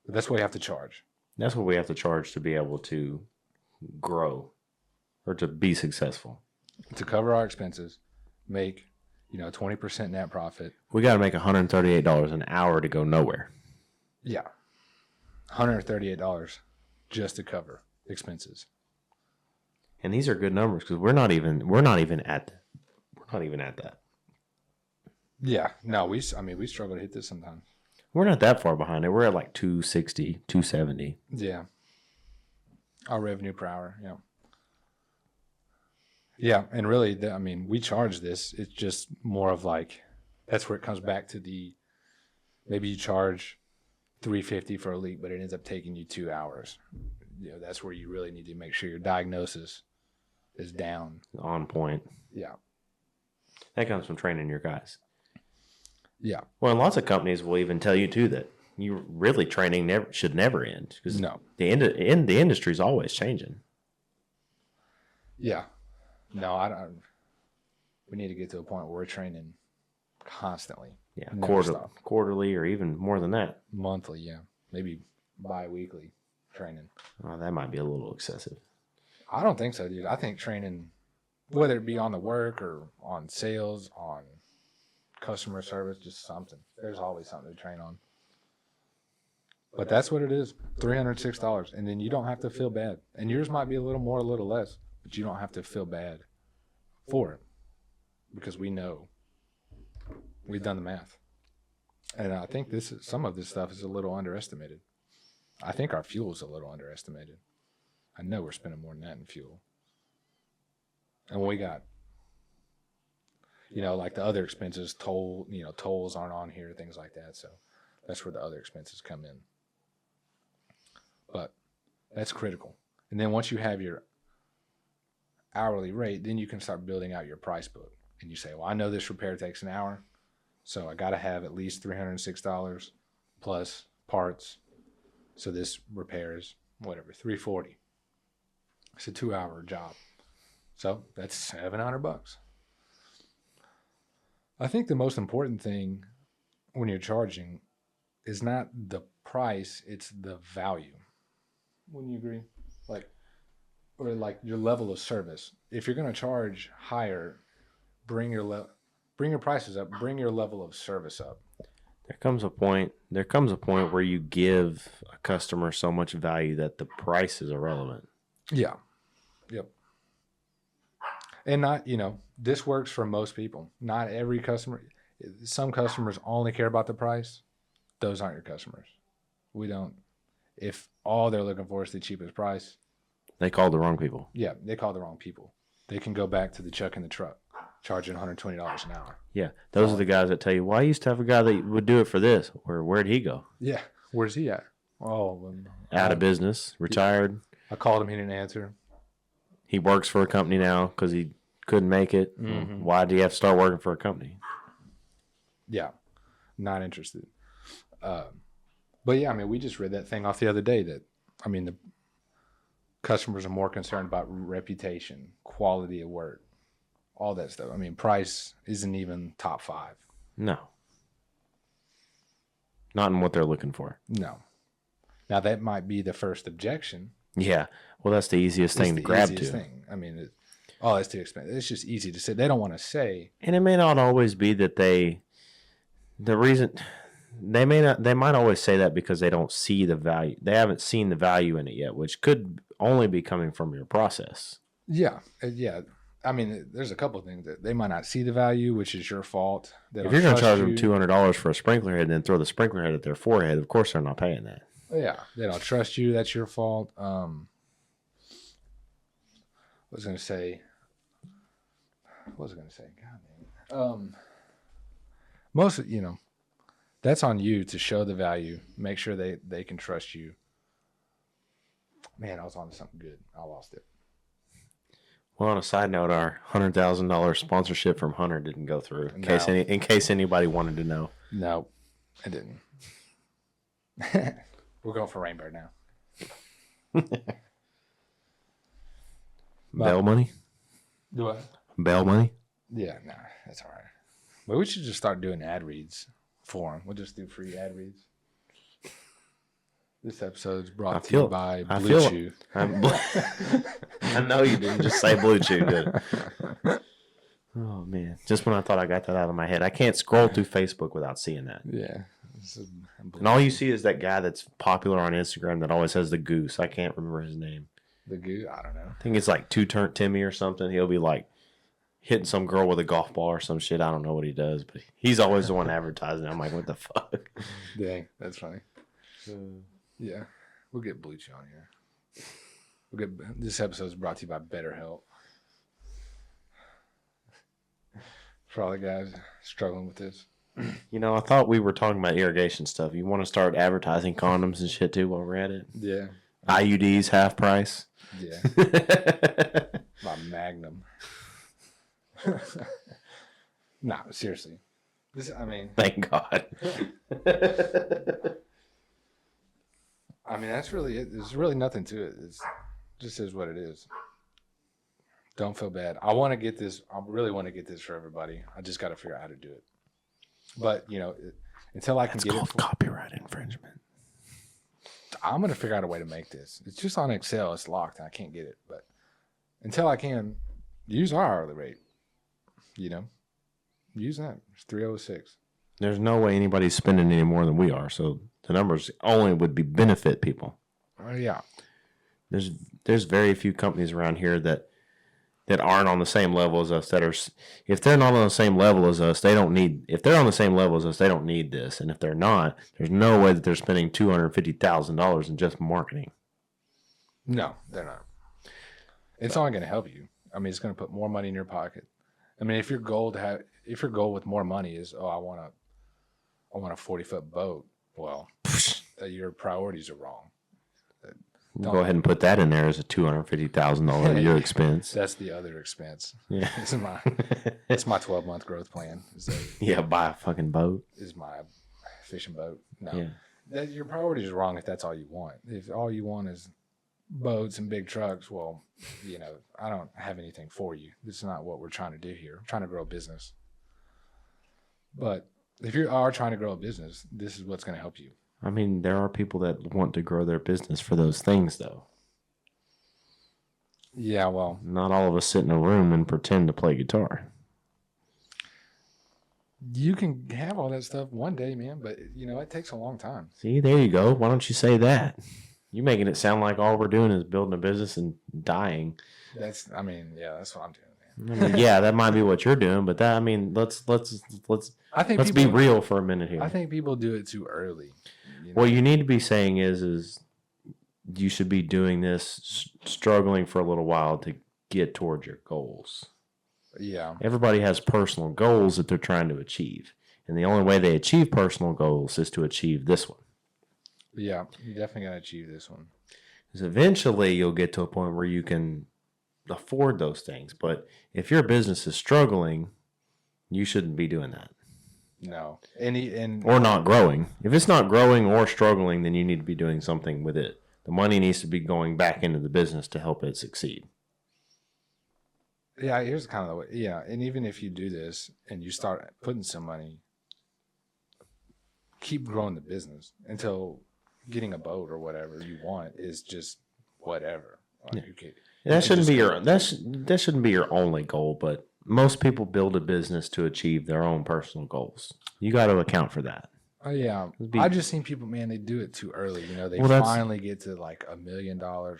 That's what we have to charge. That's what we have to charge to be able to grow or to be successful. To cover our expenses, make 20% net profit. We got to make $138 an hour to go nowhere. Yeah, $138 just to cover expenses. And these are good numbers because we're not even at that. Yeah, no, we struggle to hit this sometimes. We're not that far behind it. We're at like 260, 270. Yeah. Our revenue per hour, yeah. Yeah, and really, we charge this. It's just more of like, that's where it comes back to maybe you charge $350 for a leak, but it ends up taking you 2 hours. That's where you really need to make sure your diagnosis is down. On point. Yeah. That comes from training your guys. Yeah. Well, and lots of companies will even tell you too that you really training should never end because the industry is always changing. Yeah. No, I don't. We need to get to a point where we're training constantly. Yeah, quarterly or even more than that. Monthly, yeah, maybe bi-weekly training. Oh, that might be a little excessive. I don't think so, dude. I think training, whether it be on the work or on sales, on customer service, just something. There's always something to train on. But that's what it is, $306. And then you don't have to feel bad. And yours might be a little more, a little less, but you don't have to feel bad for it because we know. We've done the math. And I think some of this stuff is a little underestimated. I think our fuel is a little underestimated. I know we're spending more than that in fuel. And we got, like the other expenses, tolls aren't on here, things like that. So that's where the other expenses come in. But that's critical. And then once you have your hourly rate, then you can start building out your price book. And you say, well, I know this repair takes an hour, so I got to have at least $306 plus parts. So this repair is whatever, $340. It's a 2-hour job. So that's $700. I think the most important thing when you're charging is not the price, it's the value. Wouldn't you agree? Or your level of service. If you're going to charge higher, bring your prices up, bring your level of service up. There comes a point where you give a customer so much value that the price is irrelevant. Yeah. Yep. And not, this works for most people. Not every customer. Some customers only care about the price. those aren't your customers. We don't. If all they're looking for is the cheapest price, they called the wrong people. Yeah, they called the wrong people. They can go back to the chuck in the truck, charging $120 an hour. Yeah, those are the guys that tell you, well, I used to have a guy that would do it for this. Where'd he go? Yeah, where's he at? Oh, out of business, retired. I called him, he didn't answer. He works for a company now because he couldn't make it. Mm-hmm. Why do you have to start working for a company? Yeah, not interested. But yeah, I mean, we just read that thing off the other day that, I mean, the customers are more concerned about reputation, quality of work, all that stuff. I mean, price isn't even top 5. No. Not in what they're looking for. No. Now, that might be the first objection. Yeah. Well, that's the easiest thing to grab to. Thing. I mean, that's too expensive. It's just easy to say. They don't want to say. And it may not always be that they might always say that because they don't see the value. They haven't seen the value in it yet, which could only be coming from your process. Yeah. Yeah. I mean, there's a couple of things that they might not see the value, which is your fault. If you're going to charge them $200 for a sprinkler head and then throw the sprinkler head at their forehead, of course they're not paying that. Yeah. They don't trust you. That's your fault. I was going to say, God damn it. Most of, that's on you to show the value, make sure they can trust you. Man, I was on to something good. I lost it. Well, on a side note, our $100,000 sponsorship from Hunter didn't go through. In case anybody wanted to know. No, it didn't. We're going for Rainbow now. Bail money? Do what? Bail money? Yeah, no, that's all right. But we should just start doing ad reads for them. We'll just do free ad reads. This episode is brought to you by Blue Chew. I know you didn't just say Blue Chew, did it? Oh, man. Just when I thought I got that out of my head. I can't scroll through Facebook without seeing that. Yeah. And all you see is that guy that's popular on Instagram that always has the goose. I can't remember his name. The goose? I don't know. I think it's like Two-Turnt Timmy or something. He'll be like hitting some girl with a golf ball or some shit. I don't know what he does, but he's always the one advertising. I'm like, what the fuck? Dang, that's funny. Yeah, we'll get Blue Chew on here. This episode is brought to you by BetterHelp. For all the guys struggling with this. I thought we were talking about irrigation stuff. You want to start advertising condoms and shit too while we're at it? Yeah. IUDs half price. Yeah. My Magnum. No, seriously. Thank God. I mean, that's really it. There's really nothing to it. It just is what it is. Don't feel bad. I want to get this. I really want to get this for everybody. I just got to figure out how to do it. But, until I can get it. It's called copyright infringement. I'm going to figure out a way to make this. It's just on Excel. It's locked and I can't get it. But until I can, use our hourly rate. Use that. It's 306. There's no way anybody's spending any more than we are. So the numbers only would be benefit people. Yeah. There's very few companies around here that aren't on the same level as us. If they're not on the same level as us, they don't need. If they're on the same level as us, they don't need this. And if they're not, there's no way that they're spending $250,000 in just marketing. No, they're not. It's only going to help you. I mean, it's going to put more money in your pocket. I mean, if your goal with more money is, I want a 40-foot boat, well, your priorities are wrong. Go ahead and put that in there as a $250,000 a year expense. That's the other expense. Yeah, it's my 12-month growth plan. Buy a fucking boat. Is my fishing boat? No, your priorities are wrong if that's all you want. If all you want is boats and big trucks, well, I don't have anything for you. This is not what we're trying to do here. I'm trying to grow a business. But if you are trying to grow a business, this is what's going to help you. I mean, there are people that want to grow their business for those things, though. Yeah, well. Not all of us sit in a room and pretend to play guitar. You can have all that stuff one day, man, but, it takes a long time. See, there you go. Why don't you say that? You're making it sound like all we're doing is building a business and dying. That's what I'm doing, man. I mean, yeah, that might be what you're doing, but that, I mean, let's I think let's be real for a minute here. I think people do it too early. What you need to be saying is you should be doing this, struggling for a little while to get towards your goals. Yeah. Everybody has personal goals that they're trying to achieve. And the only way they achieve personal goals is to achieve this one. Yeah, you definitely got to achieve this one. Because eventually you'll get to a point where you can afford those things. But if your business is struggling, you shouldn't be doing that. No. Or not growing. If it's not growing or struggling, then you need to be doing something with it. The money needs to be going back into the business to help it succeed. Yeah, here's kind of the way. Yeah, and even if you do this and you start putting some money, keep growing the business until getting a boat or whatever you want is just whatever. Like, yeah. That shouldn't be your only goal, but most people build a business to achieve their own personal goals. You got to account for that. Oh yeah, I've just seen people, man. They do it too early. They finally get to like $1 million, or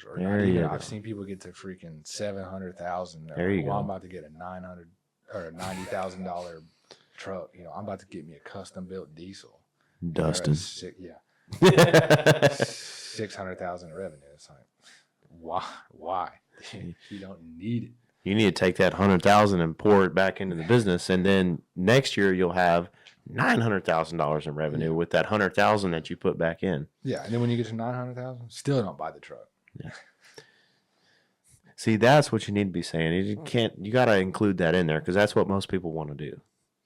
I've seen people get to freaking $700,000. There you go. I'm about to get a $900,000 or $90,000 truck. I'm about to get me a custom built diesel. Dustin. $600,000 revenue. It's like, why? You don't need it. You need to take that $100,000 and pour it back into the business, and then next year you'll have $900,000 in revenue with that $100,000 that you put back in. Yeah, and then when you get to $900,000, still don't buy the truck. Yeah. See, that's what you need to be saying. You got to include that in there because that's what most people want to do.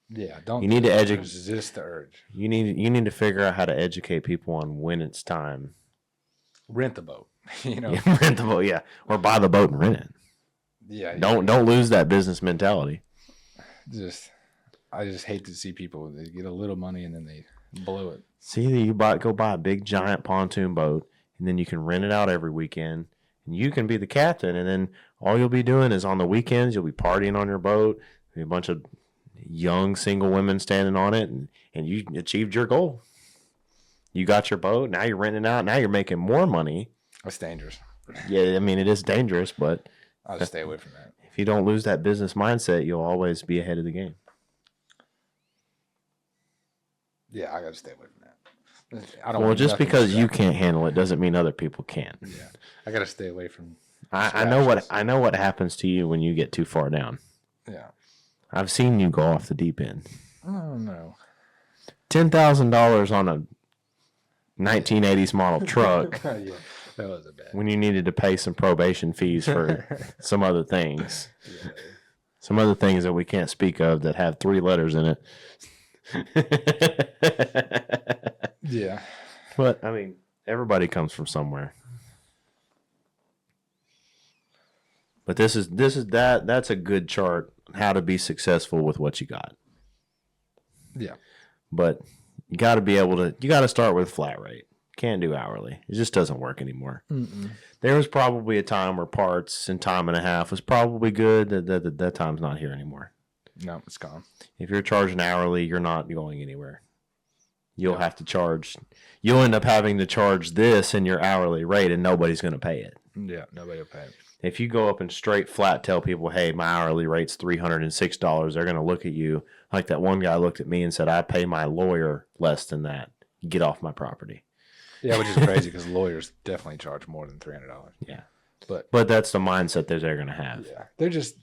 Yeah, don't. You need to resist the urge. You need to figure out how to educate people on when it's time. Rent the boat. Yeah, rent the boat. Yeah, or buy the boat and rent it. Yeah. Don't lose that business mentality. I just hate to see people, they get a little money and then they blow it. See, you go buy a big giant pontoon boat and then you can rent it out every weekend and you can be the captain, and then all you'll be doing is on the weekends you'll be partying on your boat. There'll be a bunch of young single women standing on it, and you achieved your goal. You got your boat, now you're renting it out, now you're making more money. That's dangerous. Yeah, I mean, it is dangerous, but I'll just stay away from that. If you don't lose that business mindset, you'll always be ahead of the game. Yeah, I got to stay away from that. Well, just because you can't handle it doesn't mean other people can. Yeah, I got to stay away from. I know what happens to you when you get too far down. Yeah, I've seen you go off the deep end. Oh no. $10,000 on a 1980s model truck. Yeah, that was a bad. When you needed to pay some probation fees for some other things. Yeah. Some other things that we can't speak of that have 3 letters in it. Yeah. But I mean, everybody comes from somewhere. But that's a good chart on how to be successful with what you got. Yeah. But you got to start with flat rate. Can't do hourly. It just doesn't work anymore. Mm-mm. There was probably a time where parts and time and a half was probably good. That time's not here anymore. No, it's gone. If you're charging hourly, you're not going anywhere. You'll have to charge. You'll end up having to charge this in your hourly rate, and nobody's going to pay it. Yeah, nobody will pay it. If you go up and straight flat tell people, hey, my hourly rate's $306, they're going to look at you like that one guy looked at me and said, I pay my lawyer less than that. Get off my property. Yeah, which is crazy because lawyers definitely charge more than $300. Yeah. But that's the mindset that they're going to have. Yeah. They're just,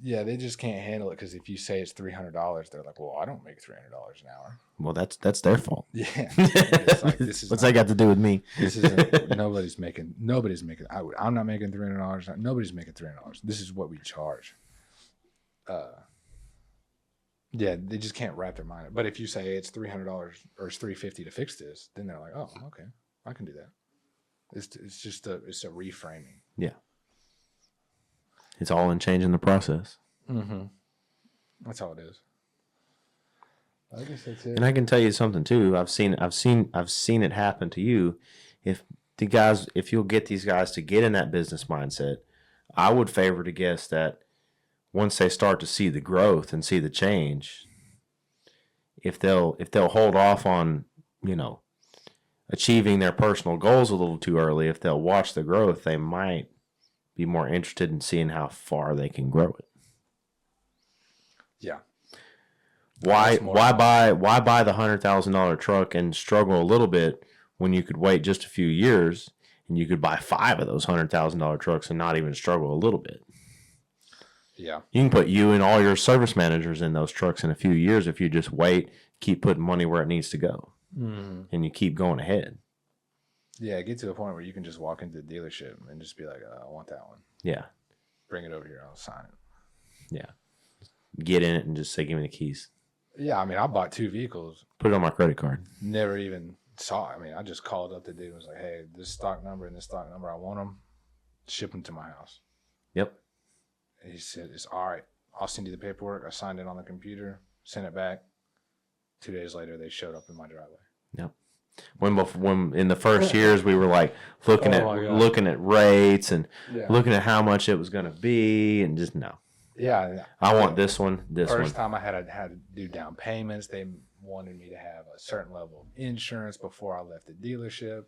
they just can't handle it because if you say it's $300, they're like, well, I don't make $300 an hour. Well, that's their fault. Yeah. It's like, what's that got to do with me? This isn't, nobody's making, I'm not making $300. Nobody's making $300. This is what we charge. Yeah, they just can't wrap their mind. But if you say it's $300 or it's $350 to fix this, then they're like, oh, okay, I can do that. It's just a reframing. Yeah. It's all in changing the process. Mm-hmm. That's all it is. I guess that's it. And I can tell you something too. I've seen it happen to you. If you'll get these guys to get in that business mindset, I would favor to guess that once they start to see the growth and see the change, if they'll hold off on, achieving their personal goals a little too early, if they'll watch the growth, they might be more interested in seeing how far they can grow it. Yeah. Why buy the $100,000 truck and struggle a little bit when you could wait just a few years and you could buy 5 of those $100,000 trucks and not even struggle a little bit? Yeah. You can put you and all your service managers in those trucks in a few years if you just wait, keep putting money where it needs to go, and you keep going ahead. Yeah, get to a point where you can just walk into the dealership and just be like, I want that one. Yeah. Bring it over here. I'll sign it. Yeah. Get in it and just say, give me the keys. Yeah, I mean, I bought 2 vehicles. Put it on my credit card. Never even saw it. I mean, I just called up the dude and was like, hey, this stock number and this stock number, I want them. Ship them to my house. Yep. And he said, it's all right. I'll send you the paperwork. I signed it on the computer, sent it back. 2 days later, they showed up in my driveway. Yep. When in the first years we were like looking at rates and looking at how much it was going to be and just no. Yeah. I want this one. First time I had to do down payments. They wanted me to have a certain level of insurance before I left the dealership.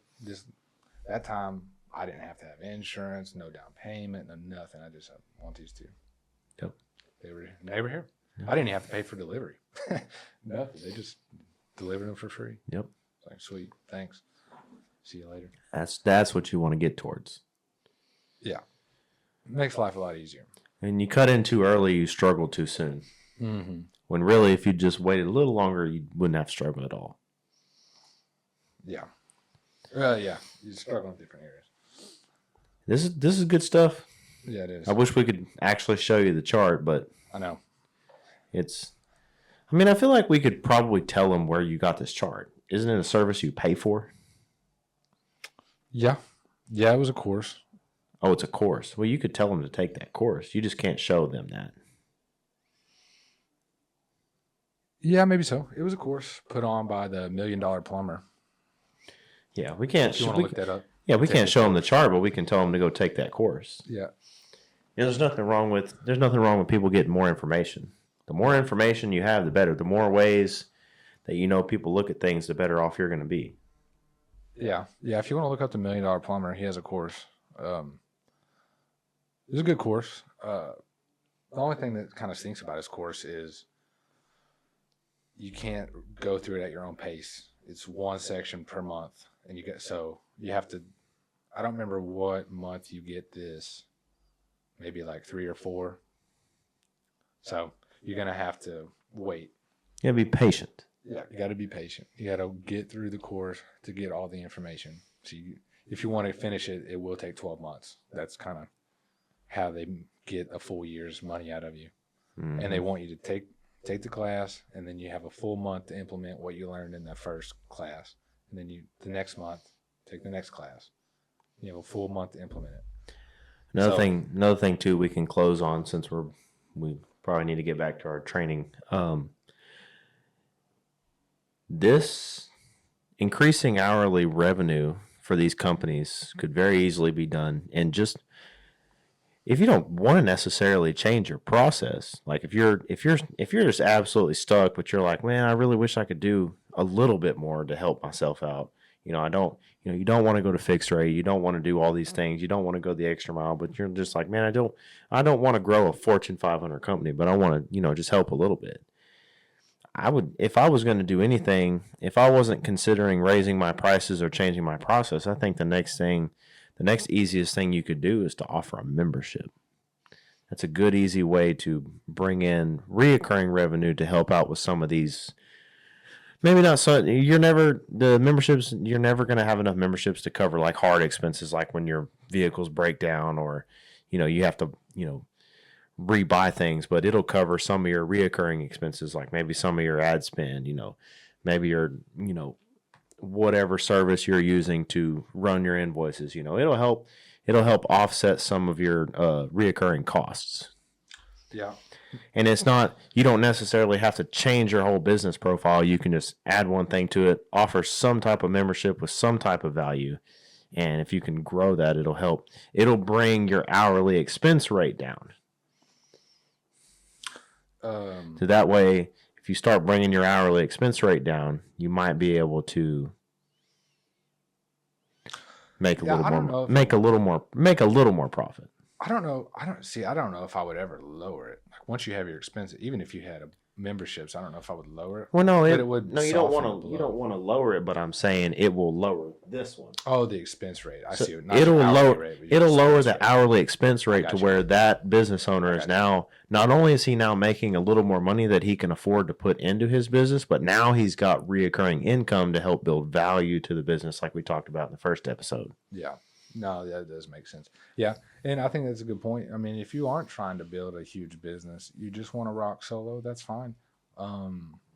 That time I didn't have to have insurance, no down payment, no nothing. I just want these 2. Yep. They were here. Yep. I didn't even have to pay for delivery. Nothing. They just delivered them for free. Yep. It's like, sweet, thanks. See you later. That's what you want to get towards. Yeah. It makes life a lot easier. And you cut in too early, you struggle too soon. Mm-hmm. When really, if you just waited a little longer, you wouldn't have to struggle at all. Yeah. Yeah. You struggle in different areas. This is good stuff. Yeah, it is. I wish we could actually show you the chart, but I know. I feel like we could probably tell them where you got this chart. Isn't it a service you pay for? Yeah. Yeah, it was a course. Oh, it's a course. Well, you could tell them to take that course. You just can't show them that. Yeah, maybe so. It was a course put on by the $1 Million Plumber. Yeah, we can't. You want to look that up? Yeah, we can't show them the chart, but we can tell them to go take that course. Yeah. There's nothing wrong with people getting more information. The more information you have, the better. The more ways that people look at things, the better off you're going to be. Yeah. Yeah, if you want to look up the $1 Million Plumber, he has a course. It's a good course. The only thing that kind of stinks about his course is you can't go through it at your own pace. It's one section per month, and you have to. I don't remember what month you get this. Maybe like 3 or 4. So you're gonna have to wait. You gotta be patient. Yeah, you got to be patient. You got to get through the course to get all the information. So if you want to finish it, it will take 12 months. That's kind of how they get a full year's money out of you. Mm-hmm. And they want you to take the class, and then you have a full month to implement what you learned in that first class. And then the next month, take the next class. You have a full month to implement it. Another thing too, we can close on since we probably need to get back to our training. This increasing hourly revenue for these companies could very easily be done, and just if you don't want to necessarily change your process, like if you're just absolutely stuck, but you're like, man, I really wish I could do a little bit more to help myself out. You don't want to go to fixed rate. You don't want to do all these things. You don't want to go the extra mile, but you're just like, man, I don't want to grow a Fortune 500 company, but I want to, just help a little bit. If I was going to do anything, if I wasn't considering raising my prices or changing my process, I think the next easiest thing you could do is to offer a membership. That's a good, easy way to bring in reoccurring revenue to help out with some of these. Maybe not so. You're never going to have enough memberships to cover like hard expenses, like when your vehicles break down or, you have to, rebuy things, but it'll cover some of your reoccurring expenses, like maybe some of your ad spend, maybe your, whatever service you're using to run your invoices, it'll help offset some of your reoccurring costs. Yeah. And you don't necessarily have to change your whole business profile. You can just add one thing to it, offer some type of membership with some type of value. And if you can grow that, it'll bring your hourly expense rate down. So that way, if you start bringing your hourly expense rate down, you might be able to make a little more profit. I don't know. I don't know if I would ever lower it. Like once you have your expenses, even if you had a memberships, I don't know if I would lower it. Well, no, but it would. No, you don't want to. You don't want to lower it, but I'm saying it will lower this one. Oh, the expense rate. I see. It'll lower. It'll lower the hourly expense rate to where that business owner is now. Not only is he now making a little more money that he can afford to put into his business, but now he's got reoccurring income to help build value to the business, like we talked about in the first episode. Yeah. No, that does make sense. Yeah. And I think that's a good point. I mean, if you aren't trying to build a huge business, you just want to rock solo, that's fine.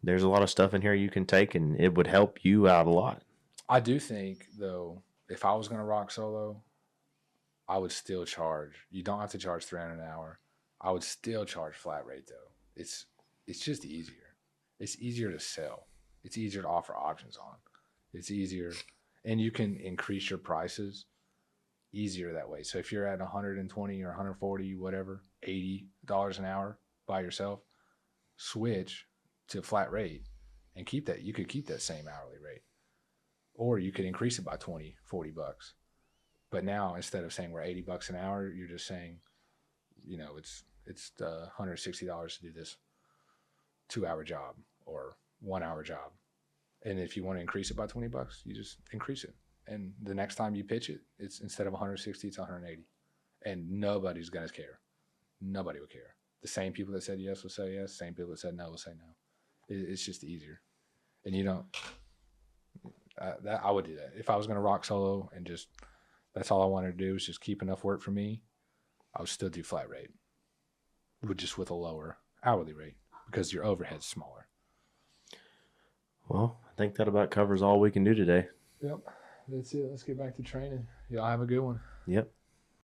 There's a lot of stuff in here you can take, and it would help you out a lot. I do think, though, if I was going to rock solo, I would still charge. You don't have to charge $300 an hour. I would still charge flat rate, though. It's just easier. It's easier to sell. It's easier to offer options on. It's easier. And you can increase your prices easier that way. So if you're at 120 or 140, whatever, $80 an hour by yourself, switch to flat rate and keep that. You could keep that same hourly rate, or you could increase it by 20, $40. But now instead of saying we're $80 an hour, you're just saying, you know, it's $160 to do this 2-hour job or 1-hour job. And if you want to increase it by $20, you just increase it. And the next time you pitch it, it's instead of 160, it's 180. And nobody's going to care. Nobody will care. The same people that said yes will say yes. Same people that said no will say no. It's just easier. And you don't, I would do that. If I was going to rock solo and just, that's all I wanted to do is just keep enough work for me, I would still do flat rate. With a lower hourly rate because your overhead's smaller. Well, I think that about covers all we can do today. Yep. That's it. Let's get back to training. Y'all have a good one. Yep.